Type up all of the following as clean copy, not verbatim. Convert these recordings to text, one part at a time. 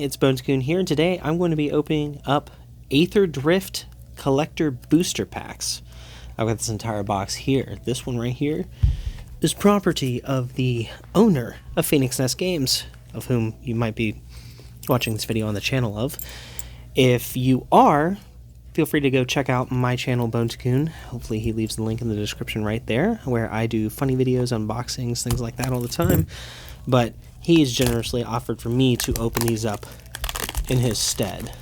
It's Bonescoon here, and today I'm going to be opening up Aetherdrift collector booster packs. I've got this entire box here. This one right here is property of the owner of Phoenix Nest Games, of whom you might be watching this video on the channel of. If you are, feel free to go check out my channel, Bonescoon. Hopefully he leaves the link in the description right there, where I do funny videos, unboxings, things like that all the time. But he's generously offered for me to open these up in his stead,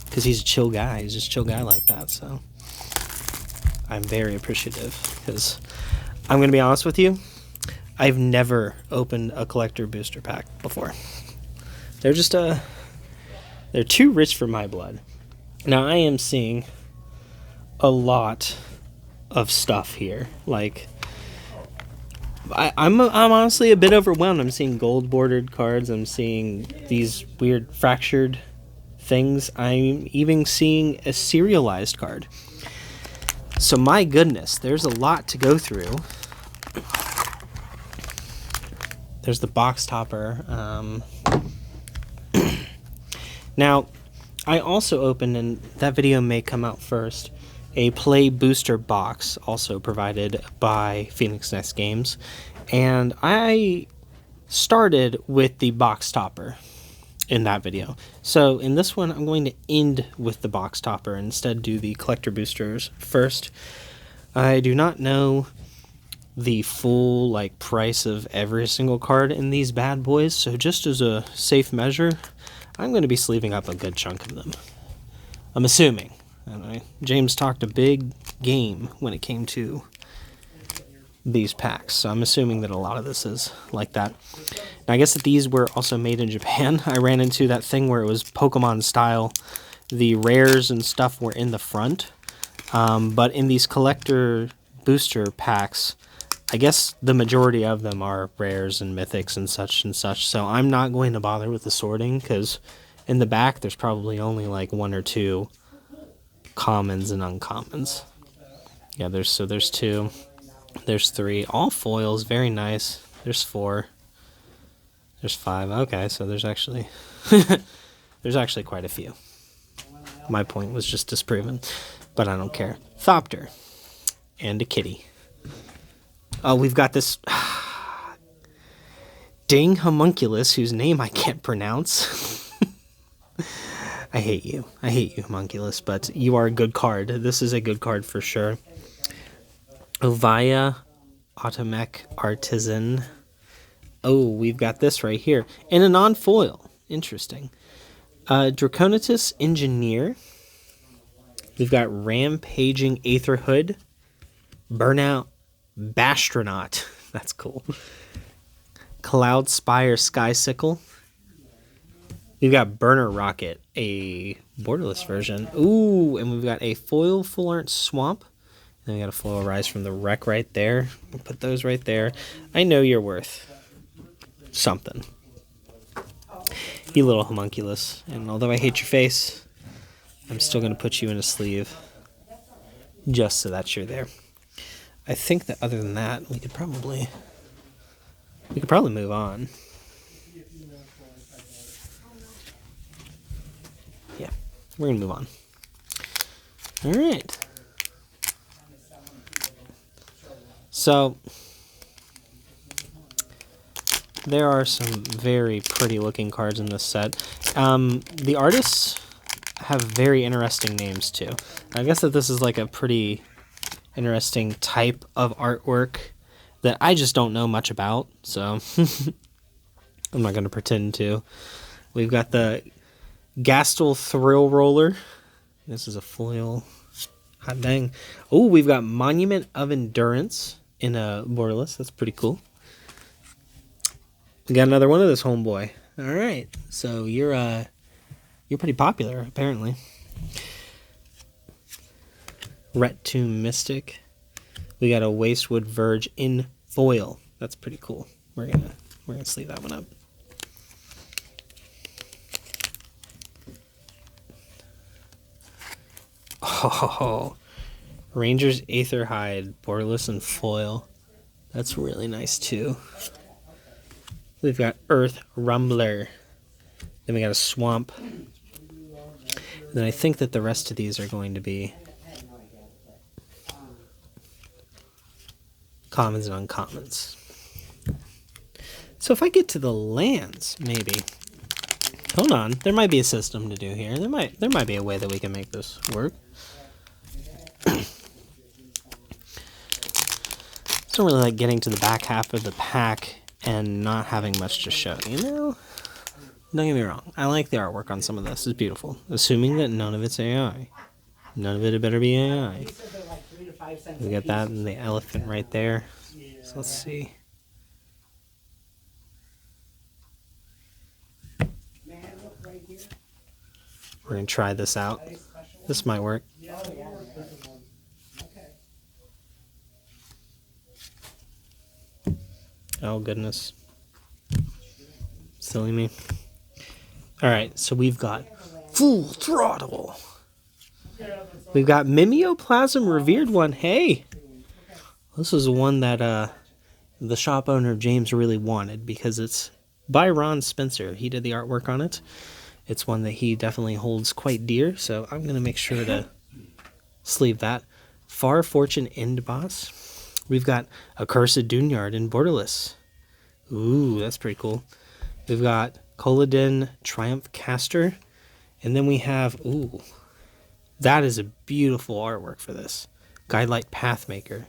because he's a chill guy. He's just a chill guy like that, so I'm very appreciative, because I'm going to be honest with you, I've never opened a collector booster pack before. They're just they're too rich for my blood. Now I am seeing a lot of stuff here. Like, I'm honestly a bit overwhelmed. I'm seeing gold bordered cards. I'm seeing these weird fractured things. I'm even seeing a serialized card. So my goodness, there's a lot to go through. There's the box topper. Now, I also opened, and that video may come out first, a Play Booster box, also provided by Phoenix Nest Games, and I started with the box topper in that video. So in this one, I'm going to end with the box topper and instead do the collector boosters first. I do not know the full price of every single card in these bad boys, so just as a safe measure, I'm going to be sleeving up a good chunk of them. I'm assuming. James talked a big game when it came to these packs, so I'm assuming that a lot of this is like that. Now, I guess that these were also made in Japan. I ran into that thing where it was Pokemon style. The rares and stuff were in the front, but in these collector booster packs, I guess the majority of them are rares and mythics and such, so I'm not going to bother with the sorting, because in the back there's probably only like one or two commons and uncommons. Yeah, there's two, there's three, all foils, very nice. There's four, there's five. Okay, so there's actually there's actually quite a few. My point was just disproven, but I don't care. Thopter and a kitty. Oh, we've got this dang homunculus whose name I can't pronounce. I hate you. I hate you, homunculus, but you are a good card. This is a good card for sure. Ovaya Automech Artisan. Oh, we've got this right here. And a non-foil. Interesting. Draconitus Engineer. We've got Rampaging Aetherhood. Burnout Bastronaut. That's cool. Cloudspire Skysickle. We've got Burner Rocket, a borderless version. Ooh, and we've got a foil Full Art Swamp. And we got a foil Rise from the Wreck right there. We'll put those right there. I know you're worth something, you little homunculus. And although I hate your face, I'm still going to put you in a sleeve just so that you're there. I think that other than that, we could probably move on. Yeah, we're gonna move on. All right. So there are some very pretty looking cards in this set. The artists have very interesting names too. I guess that this is like a pretty interesting type of artwork that I just don't know much about, so I'm not going to pretend to. We've got the Gastel Thrill Roller. This is a foil. Hot dang. Oh, we've got Monument of Endurance in a borderless. That's pretty cool. We got another one of this homeboy. All right, so you're pretty popular apparently. Ret Tomb Mystic. We got a Wastewood Verge in foil. That's pretty cool. We're gonna sleeve that one up. Oh, Ranger's Aetherhide, borderless and foil. That's really nice too. We've got Earth Rumbler. Then we got a swamp. Then I think that the rest of these are going to be commons and uncommons. So if I get to the lands, maybe. Hold on, there might be a system to do here. There might be a way that we can make this work. Don't really like getting to the back half of the pack and not having much to show, you know? Don't get me wrong, I like the artwork on some of this. It's beautiful. Assuming that none of it's AI. None of it had better be AI. We got that and the elephant right there. So let's see. We're going to try this out. This might work. Oh, goodness. Silly me. Alright, so we've got Full Throttle. We've got Mimeoplasm Revered One. Hey! This is one that the shop owner, James, really wanted because it's by Ron Spencer. He did the artwork on it. It's one that he definitely holds quite dear, so I'm going to make sure to sleeve that. Far Fortune End Boss. We've got Accursed Dunyard in Borderless. Ooh, that's pretty cool. We've got Colodin Triumph Caster. And then we have, ooh, that is a beautiful artwork for this. Guidelight Pathmaker.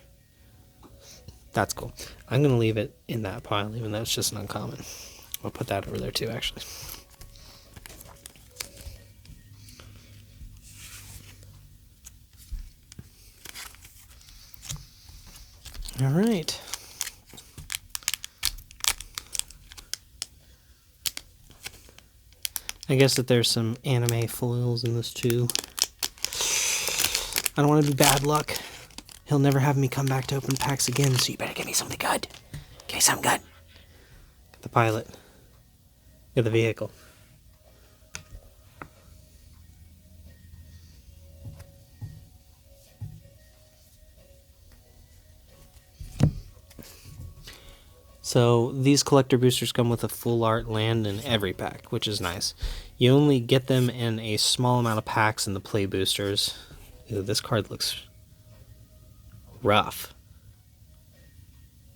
That's cool. I'm going to leave it in that pile, even though it's just an uncommon. I'll put that over there too, actually. All right. I guess that there's some anime foils in this too. I don't want to be bad luck. He'll never have me come back to open packs again, so you better give me something good. Give me something good. Get the pilot. Get the vehicle. So these collector boosters come with a full art land in every pack, which is nice. You only get them in a small amount of packs in the play boosters. Ew, this card looks rough.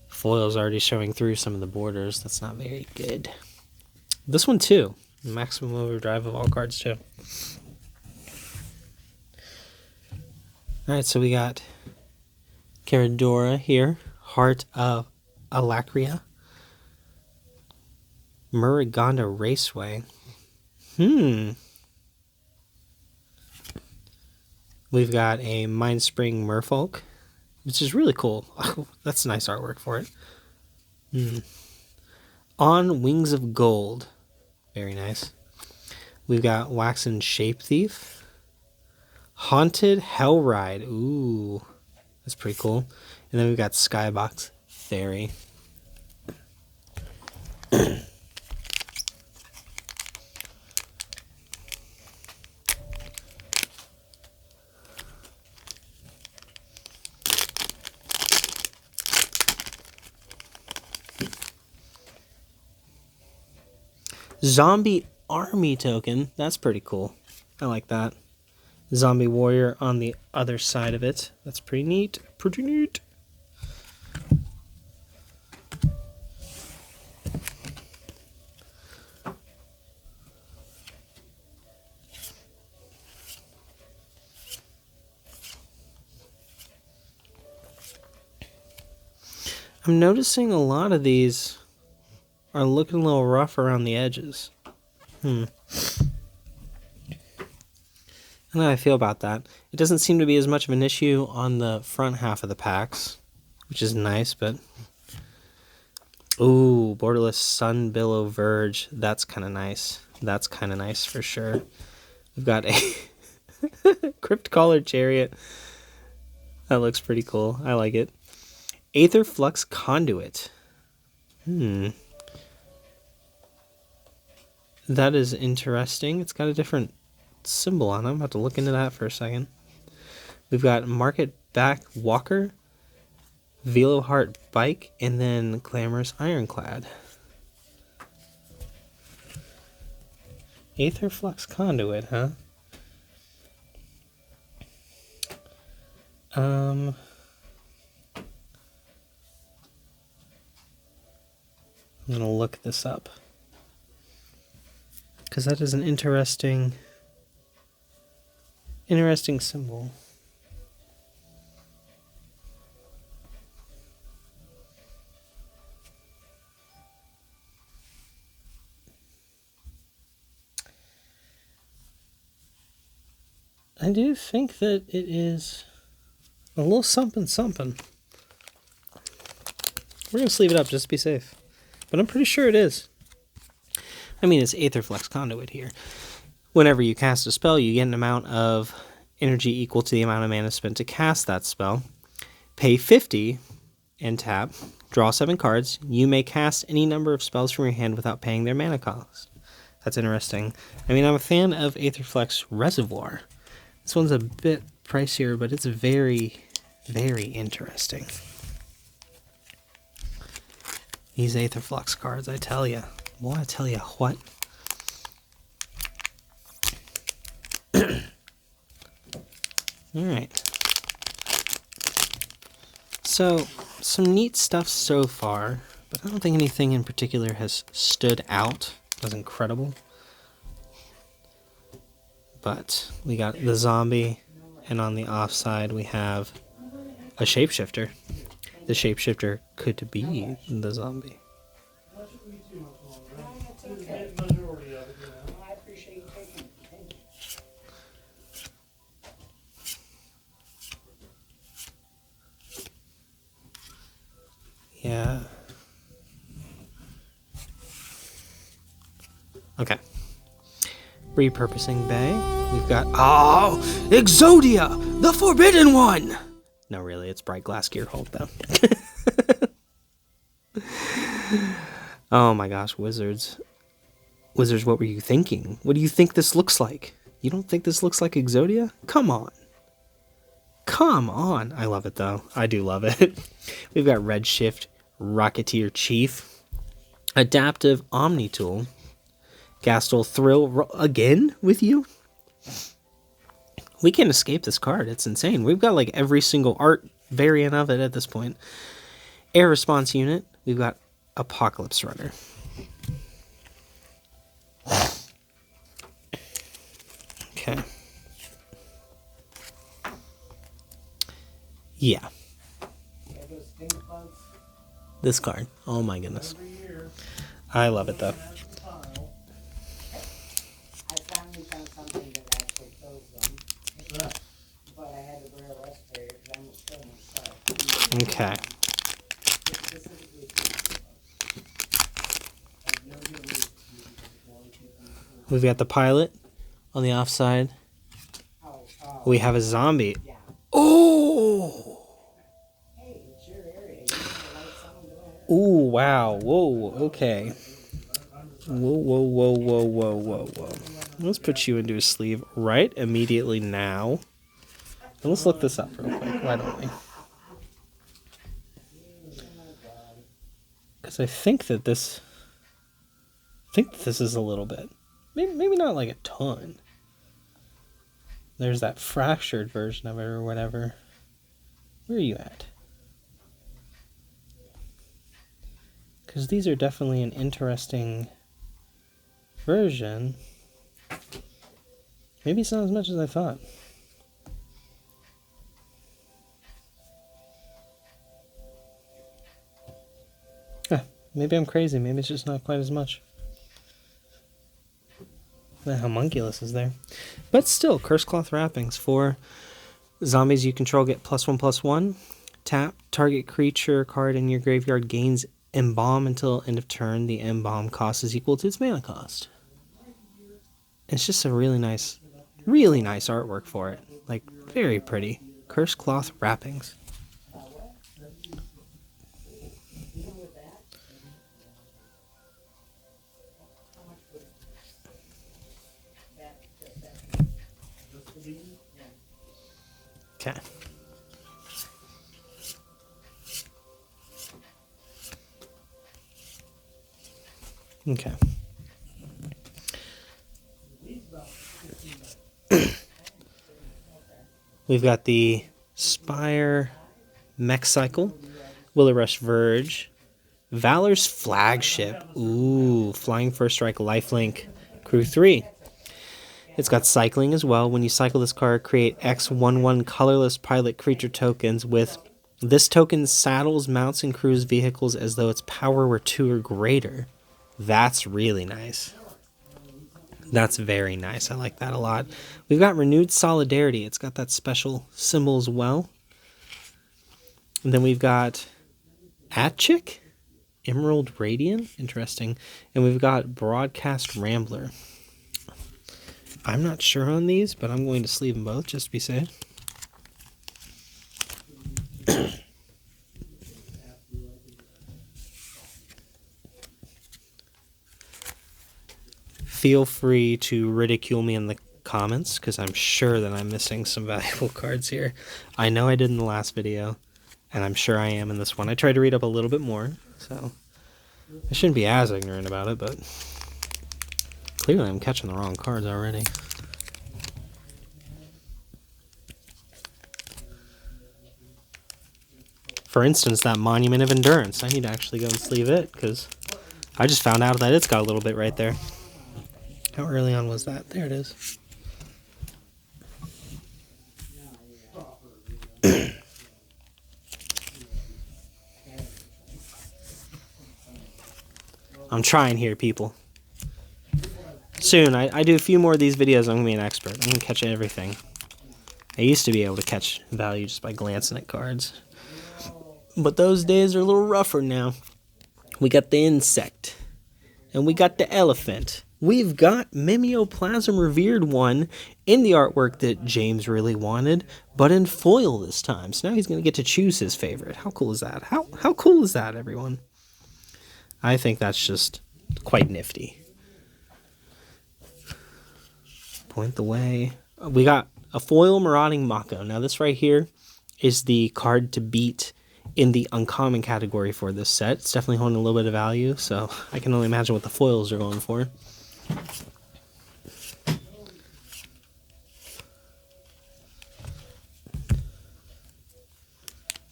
Foil's already showing through some of the borders. That's not very good. This one too. Maximum overdrive of all cards too. Alright, so we got Caradora here. Heart of Alacria. Murrigonda Raceway. We've got a Mindspring Merfolk, which is really cool. That's nice artwork for it. On Wings of Gold. Very nice. We've got Waxen Shape Thief. Haunted Hellride. Ooh, that's pretty cool. And then we've got Skybox Fairy. Zombie Army token. That's pretty cool. I like that. Zombie Warrior on the other side of it. That's pretty neat. Pretty neat. I'm noticing a lot of these are looking a little rough around the edges. I don't know how I feel about that. It doesn't seem to be as much of an issue on the front half of the packs, which is nice, but... Ooh, Borderless Sun Billow Verge. That's kind of nice. That's kind of nice for sure. We've got a Crypt Caller Chariot. That looks pretty cool. I like it. Aether Flux Conduit. That is interesting. It's got a different symbol on it. I'm about to look into that for a second. We've got Market Back Walker, Veloheart Bike, and then Glamorous Ironclad. Aetherflux conduit, huh? I'm gonna look this up. Because that is an interesting symbol. I do think that it is a little something something. We're going to sleeve it up just to be safe. But I'm pretty sure it is. I mean, it's Aetherflux Conduit here. Whenever you cast a spell, you get an amount of energy equal to the amount of mana spent to cast that spell. Pay 50 and tap. Draw 7 cards. You may cast any number of spells from your hand without paying their mana cost. That's interesting. I mean, I'm a fan of Aetherflux Reservoir. This one's a bit pricier, but it's very, very interesting. These Aetherflux cards, I tell ya. Boy, I tell ya what. Alright. So, some neat stuff so far, but I don't think anything in particular has stood out as incredible. But we got the zombie, and on the offside we have a shapeshifter. The shapeshifter could be the zombie. Yeah. Okay. Repurposing bay. We've got... Oh! Exodia! The Forbidden One! No, really, it's Bright Glass Gearhold, though. Oh my gosh, Wizards. Wizards, what were you thinking? What do you think this looks like? You don't think this looks like Exodia? Come on. Come on. I love it, though. I do love it. We've got Redshift, Rocketeer Chief, Adaptive Omni Tool, Gastel Thrill again with you? We can't escape this card. It's insane. We've got like every single art variant of it at this point. Air Response Unit. We've got Apocalypse Runner. Okay. Yeah. This card. Oh my goodness. I love it though. Okay. We've got the pilot on the offside. We have a zombie. Oh! Ooh, wow. Whoa, okay. Whoa. Let's put you into a sleeve right immediately now. And let's look this up real quick. Why don't we? Because I think that this is a little bit. Maybe not like a ton. There's that fractured version of it or whatever. Where are you at? Because these are definitely an interesting version. Maybe it's not as much as I thought. Maybe I'm crazy. Maybe it's just not quite as much. The homunculus is there. But still, Curse Cloth Wrappings. For zombies you control get +1/+1. Tap, target creature card in your graveyard gains Embalm until end of turn. The Embalm cost is equal to its mana cost. It's just a really nice artwork for it. Like, very pretty. Curse Cloth Wrappings. Okay. Okay. We've got the Spire Mech Cycle, Willow Rush Verge, Valor's Flagship. Ooh, Flying First Strike Lifelink Crew 3. It's got cycling as well. When you cycle this card, create X11 colorless pilot creature tokens with this token saddles, mounts, and crews vehicles as though its power were 2 or greater. That's really nice. That's very nice. I like that a lot. We've got Renewed Solidarity. It's got that special symbol as well. And then we've got Atchik, Emerald Radiant. Interesting. And we've got Broadcast Rambler. I'm not sure on these, but I'm going to sleeve them both just to be safe. Feel free to ridicule me in the comments, because I'm sure that I'm missing some valuable cards here. I know I did in the last video, and I'm sure I am in this one. I tried to read up a little bit more, so I shouldn't be as ignorant about it, but clearly I'm catching the wrong cards already. For instance, that Monument of Endurance. I need to actually go and sleeve it, because I just found out that it's got a little bit right there. How early on was that? There it is. I'm trying here, people. Soon, I do a few more of these videos, I'm going to be an expert. I'm going to catch everything. I used to be able to catch value just by glancing at cards. But those days are a little rougher now. We got the insect. And we got the elephant. We've got Mimeoplasm Revered one in the artwork that James really wanted, but in foil this time. So now he's going to get to choose his favorite. How cool is that? How cool is that, everyone? I think that's just quite nifty. Point the way. We got a foil Marauding Mako. Now this right here is the card to beat in the uncommon category for this set. It's definitely holding a little bit of value, so I can only imagine what the foils are going for. I'm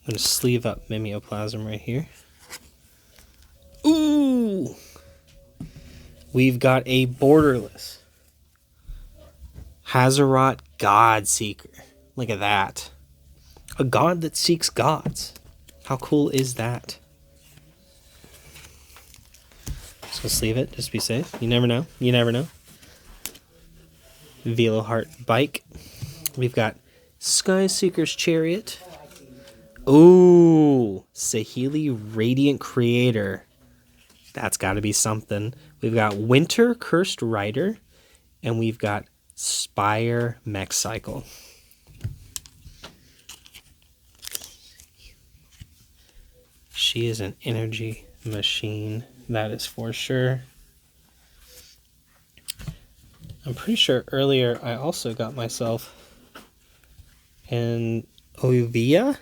going to sleeve up Mimeoplasm right here. Ooh! We've got a borderless Hazarat Godseeker. Look at that. A god that seeks gods. How cool is that? Just gonna sleeve it, just to be safe. You never know. You never know. Veloheart Bike. We've got Skyseeker's Chariot. Ooh, Saheeli Radiant Creator. That's got to be something. We've got Winter Cursed Rider, and we've got Spire Mech Cycle. She is an energy machine, that is for sure. I'm pretty sure earlier I also got myself an Ovia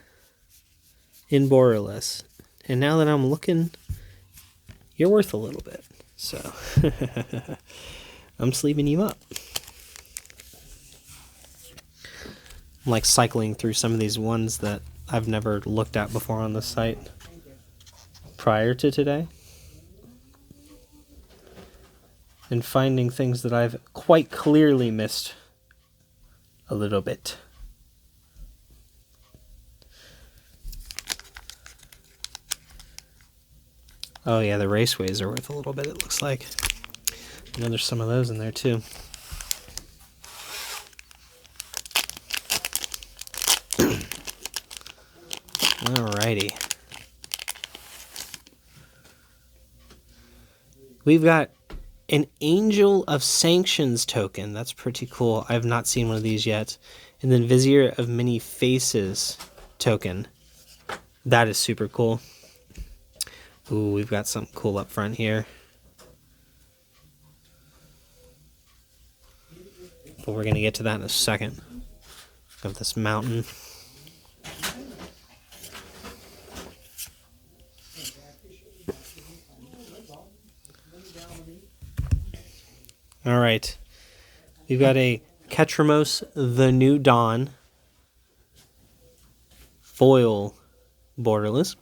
in borderless. And now that I'm looking, you're worth a little bit. So I'm sleeving you up. I'm like cycling through some of these ones that I've never looked at before on the site prior to today, and finding things that I've quite clearly missed a little bit. Oh yeah, the raceways are worth a little bit, it looks like. I know there's some of those in there too. Alrighty. We've got an Angel of Sanctions token. That's pretty cool. I have not seen one of these yet. And then Vizier of Many Faces token. That is super cool. Ooh, we've got something cool up front here. But we're going to get to that in a second. Got this mountain. All right. We've got a Ketramos The New Dawn foil borderless.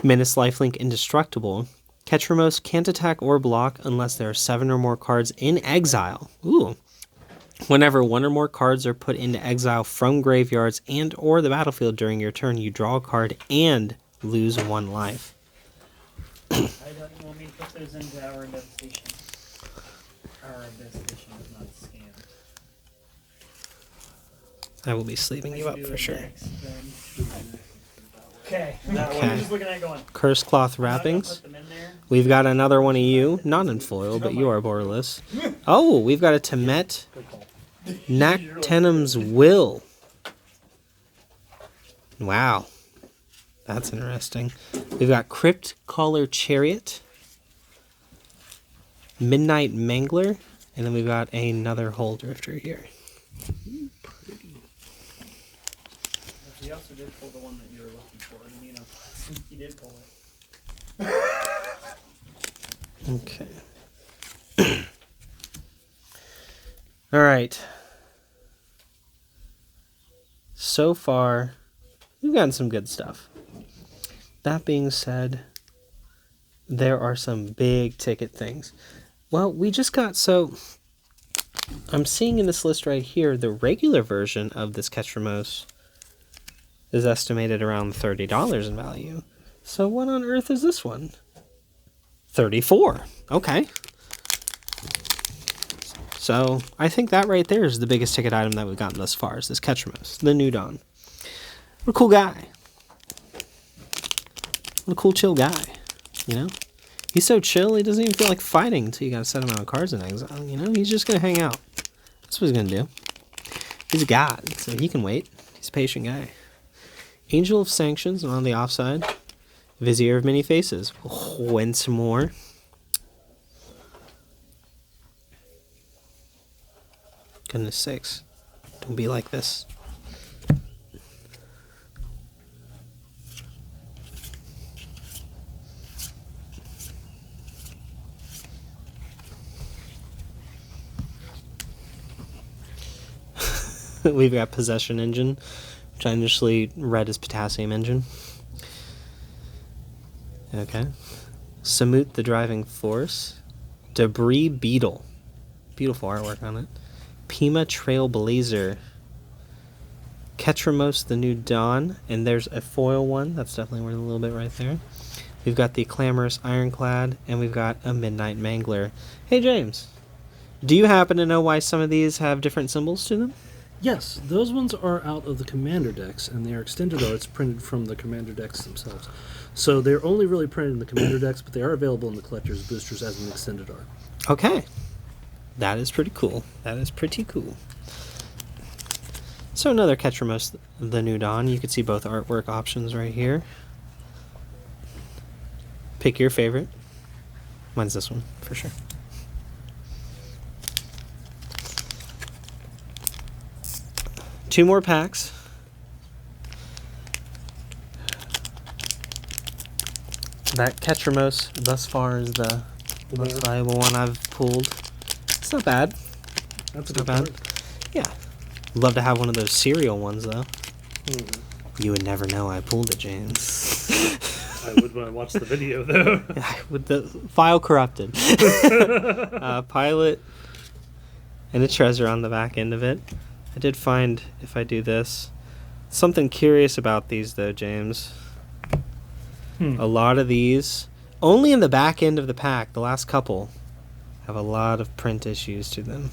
Menace Lifelink Indestructible. Ketramos can't attack or block unless there are 7 or more cards in exile. Ooh. Whenever 1 or more cards are put into exile from graveyards and or the battlefield during your turn, you draw a card and lose 1 life. I don't want me to put those into our investigation. Our investigation is not scanned. I will be sleeping you up for sure. Okay. That one I'm just looking at going. Curse Cloth Wrappings. We've got another one of you, not in foil, but you are borderless. Oh, we've got a Temet Nactenum's Will. Wow. That's interesting. We've got Crypt Caller Chariot, Midnight Mangler, and then we've got another Hole Drifter here. He also did pull the one that you were looking for, and you know, he did pull it. Okay. All right. So far, we've gotten some good stuff. That being said, there are some big ticket things. Well, we just got, so I'm seeing in this list right here, the regular version of this Ketramos is estimated around $30 in value. So what on earth is this one? $34. Okay. So I think that right there is the biggest ticket item that we've gotten thus far, is this Ketramos, the New Dawn. What a cool guy. What a cool, chill guy. You know? He's so chill, he doesn't even feel like fighting until you got a set amount of cards in exile. You know? He's just going to hang out. That's what he's going to do. He's a god, so he can wait. He's a patient guy. Angel of Sanctions on the offside. Vizier of Many Faces. Once more. Goodness sakes. Don't be like this. We've got Possession Engine, which I initially read as Potassium Engine. Okay. Samut the Driving Force. Debris Beetle. Beautiful artwork on it. Pima Trailblazer. Ketramos the New Dawn. And there's a foil one. That's definitely worth a little bit right there. We've got the Clamorous Ironclad. And we've got a Midnight Mangler. Hey, James. Do you happen to know why some of these have different symbols to them? Yes, those ones are out of the Commander decks, and they are extended arts printed from the Commander decks themselves. So they're only really printed in the Commander decks, but they are available in the Collector's Boosters as an extended art. Okay. That is pretty cool. That is pretty cool. So another Ketramos, the New Dawn. You can see both artwork options right here. Pick your favorite. Mine's this one, for sure. Two more packs. That Ketramos thus far is the most valuable one I've pulled. It's not bad. That's not bad. Yeah. Love to have one of those cereal ones, though. Mm-hmm. You would never know I pulled it, James. I would when I watched the video, though. With the file corrupted. Pilot and a treasure on the back end of it. I did find, if I do this, something curious about these, though, James. A lot of these, only in the back end of the pack, the last couple, have a lot of print issues to them.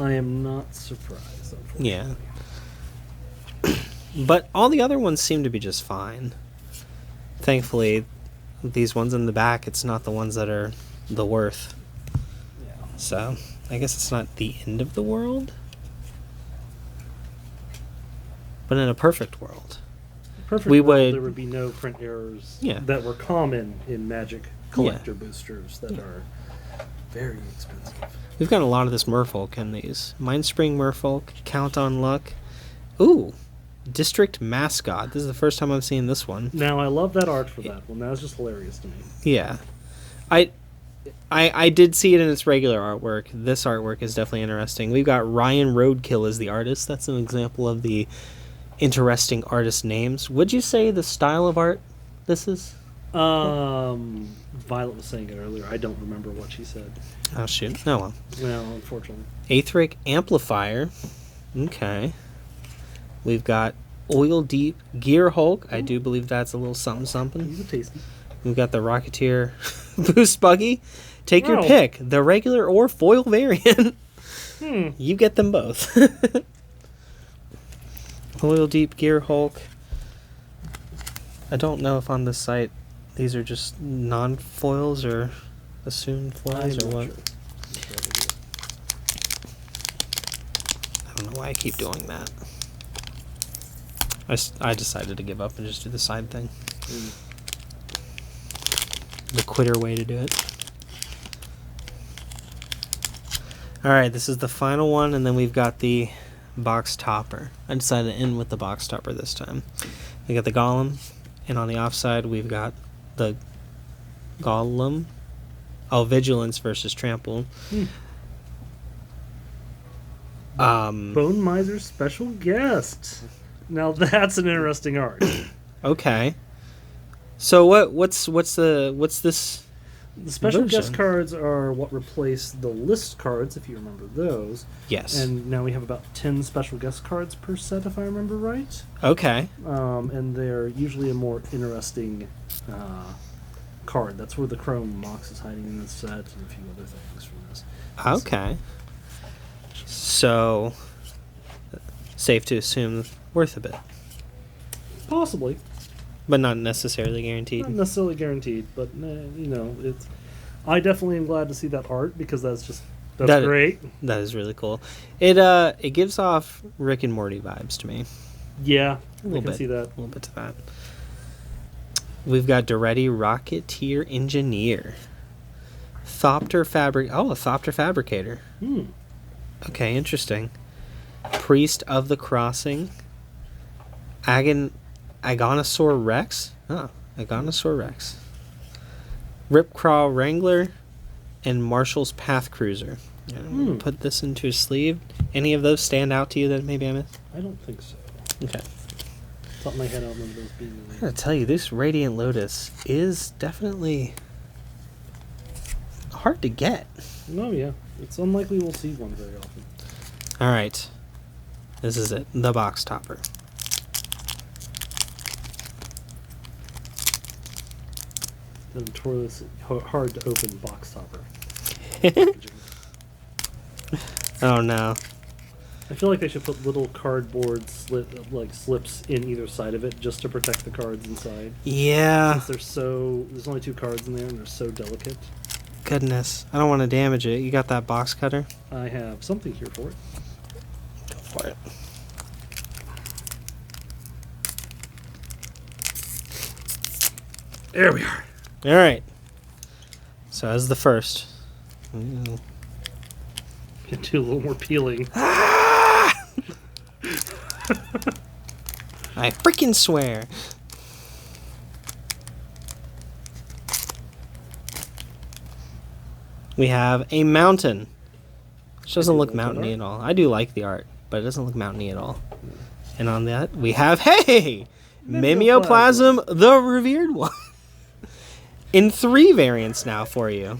I am not surprised, unfortunately. Yeah. But all the other ones seem to be just fine. Thankfully, these ones in the back, it's not the ones that are the worth. Yeah. So, I guess it's not the end of the world. But in a perfect world, There would be no print errors that were common in Magic collector boosters that are very expensive. We've got a lot of this Merfolk in these. Mindspring Merfolk, Count on Luck. Ooh, District Mascot. This is the first time I've seen this one. Now, I love that art for that one. That was just hilarious to me. Yeah. I did see it in its regular artwork. This artwork is definitely interesting. We've got Ryan Roadkill as the artist. That's an example of the interesting artist names. Would you say the style of art this is? Violet was saying it earlier. I don't remember what she said. Oh, shoot. Oh, well. Well, unfortunately. Aetheric Amplifier. Okay. We've got Oil Deep Gear Hulk. I do believe that's a little something. These are tasty. We've got the Rocketeer Boost Buggy. Take your Oh. pick, the regular or foil variant. You get them both. Oil Deep Gear Hulk. I don't know if on this site these are just non-foils or assumed foils or what. I don't know why I keep doing that. I decided to give up and just do the side thing. The quitter way to do it. Alright, this is the final one, and then we've got the box topper. I decided to end with the box topper this time. We got the Golem, and on the offside we've got the Golem. Oh, Vigilance versus Trample. Bone Miser special guest. Now that's an interesting art. Okay. So what's this? The special version? guest cards are what replace the list cards, if you remember those. Yes. And now we have about 10 special guest cards per set, if I remember right. Okay. And they're usually a more interesting card. That's where the Chrome Mox is hiding in this set, and a few other things from this. Okay. So safe to assume worth a bit, Possibly. but not necessarily guaranteed. Not necessarily guaranteed, but you know, it's. I definitely am glad to see that art because that's great. That is really cool. It gives off Rick and Morty vibes to me. Yeah, A little I can bit. see that. A little bit to that. We've got Duretti Rocketeer Engineer. Thopter Fabric. Oh, a Thopter Fabricator. Okay, interesting. Priest of the Crossing. Agonosaur Rex. Oh, Agonosaur Rex. Ripcraw Wrangler. And Marshall's Path Cruiser. I'm gonna put this into a sleeve. Any of those stand out to you that maybe I missed? I don't think so. Okay. Top of my head, I don't remember those being. I gotta tell you, this Radiant Lotus is definitely hard to get. No, yeah, it's unlikely we'll see one very often. All right, this is it, the box topper. The notorious hard to open box topper. Oh no. I feel like they should put little cardboard slips in either side of it just to protect the cards inside. Yeah. Since there's only 2 cards in there and they're so delicate. Goodness, I don't want to damage it. You got that box cutter? I have something here for it. Go for it. There we are. All right. So as the first. Ooh. Do a little more peeling. I freaking swear. We have a mountain. Which doesn't look like that mountainy art. at all. I do like the art, but it doesn't look mountainy at all. And on that, we have, hey! Mimeoplasm, the revered one. In 3 variants now for you.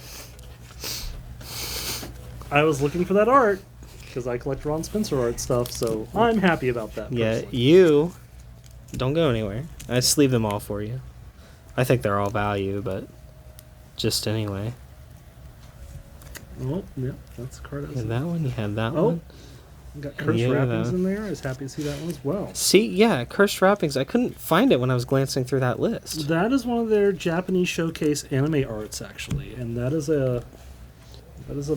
I was looking for that art because I collect Ron Spencer art stuff, so I'm happy about that. Yeah, personally. you don't go anywhere. I sleeve them all for you. I think they're all value, but just anyway. Oh, yeah, that's the card. You had that one, you had that Oh. one. Got cursed Yeah, wrappings that. in there. I was happy to see that one as well. See, yeah, Cursed Wrappings. I couldn't find it when I was glancing through that list. That is one of their Japanese showcase anime arts, actually, and that is a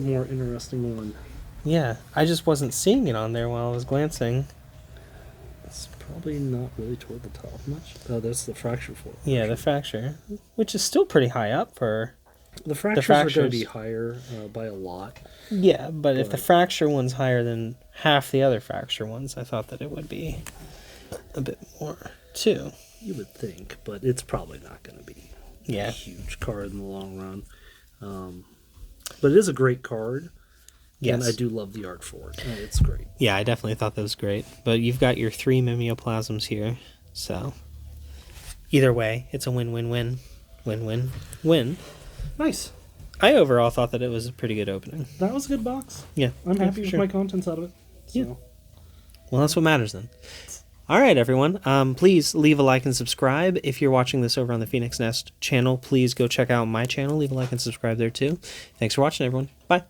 more interesting one. Yeah, I just wasn't seeing it on there while I was glancing. It's probably not really toward the top much. Oh, that's the fracture for it. Yeah, the Fracture, which is still pretty high up for... The fractures are going to fractures. be higher by a lot. Yeah, but if the But- Fracture one's higher than half the other Fracture ones, I thought that it would be a bit more, too. You would think, but it's probably not going to be Yeah. a huge card in the long run. But it is a great card. Yes. And I do love the art for it. It's great. Yeah, I definitely thought that was great. But you've got your 3 mimeoplasms here, so either way, it's a win-win-win. Win-win-win. Nice. I overall thought that it was a pretty good opening. That was a good box. Yeah. I'm yeah, happy with my contents out of it. So. Yeah. Well, that's what matters then. All right, everyone. Please leave a like and subscribe. If you're watching this over on the Phoenix Nest channel, please go check out my channel. Leave a like and subscribe there too. Thanks for watching, everyone. Bye.